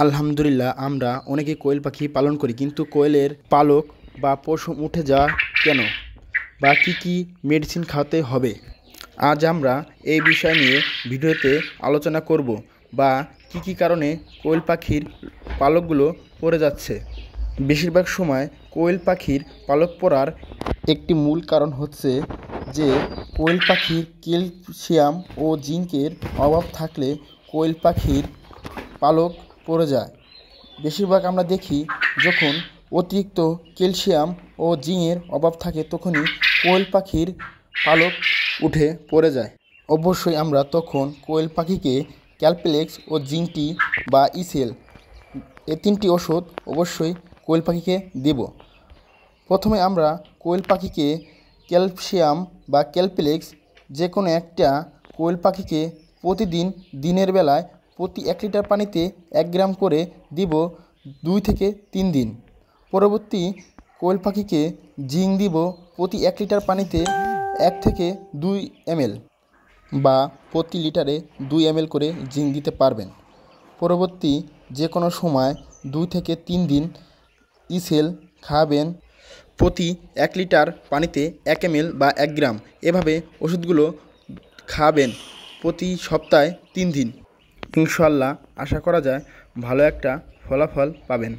আলহামদুলিল্লাহ, আমরা অনেকে কোয়েল পাখি পালন করি, কিন্তু কোয়েলের পালক বা পশম উঠে যায় কেন, বা কি কি মেডিসিন খাওয়াতে হবে, আজ আমরা এই বিষয় নিয়ে ভিডিওতে আলোচনা করব। বা কি কি কারণে কোয়েল পাখির পালকগুলো পড়ে যাচ্ছে। বেশিরভাগ সময় কোয়েল পাখির পালক পড়ার একটি মূল কারণ হচ্ছে যে কোয়েল পাখির ক্যালসিয়াম ও জিঙ্কের অভাব থাকলে কোয়েল পাখির পালক পড়ে যায়। বেশিরভাগ আমরা দেখি যখন অতিরিক্ত ক্যালসিয়াম ও জিংয়ের অভাব থাকে তখনই কোয়েল পাখির পালক উঠে পড়ে যায়। অবশ্যই আমরা তখন কোয়েল পাখিকে ক্যালপ্লেক্স ও জিংটি বা ইসেল এই তিনটি ওষুধ অবশ্যই কোয়েল পাখিকে দেব। প্রথমে আমরা কোয়েল পাখিকে ক্যালসিয়াম বা ক্যালপ্লেক্স যে কোনো একটা কোয়েল পাখিকে প্রতিদিন দিনের বেলায় প্রতি 1 লিটার পানিতে 1 গ্রাম করে দিব 2 থেকে 3 দিন। পরবর্তী কোয়েল পাখিকে জিঙ্ক দিব প্রতি 1 লিটার পানিতে 1 থেকে 2 ml বা প্রতি লিটারে 2 ml করে জিঙ্ক দিতে পারবেন। পরবর্তী যে কোনো সময় 2 থেকে 3 দিন ইসেল খাবেন প্রতি 1 লিটার পানিতে 1 ml বা 1 গ্রাম। এভাবে ওষুধগুলো খাবেন প্রতি সপ্তাহে 3 দিন। ইনশাআল্লাহ আশা করা যায় ভালো একটা ফলাফল পাবেন।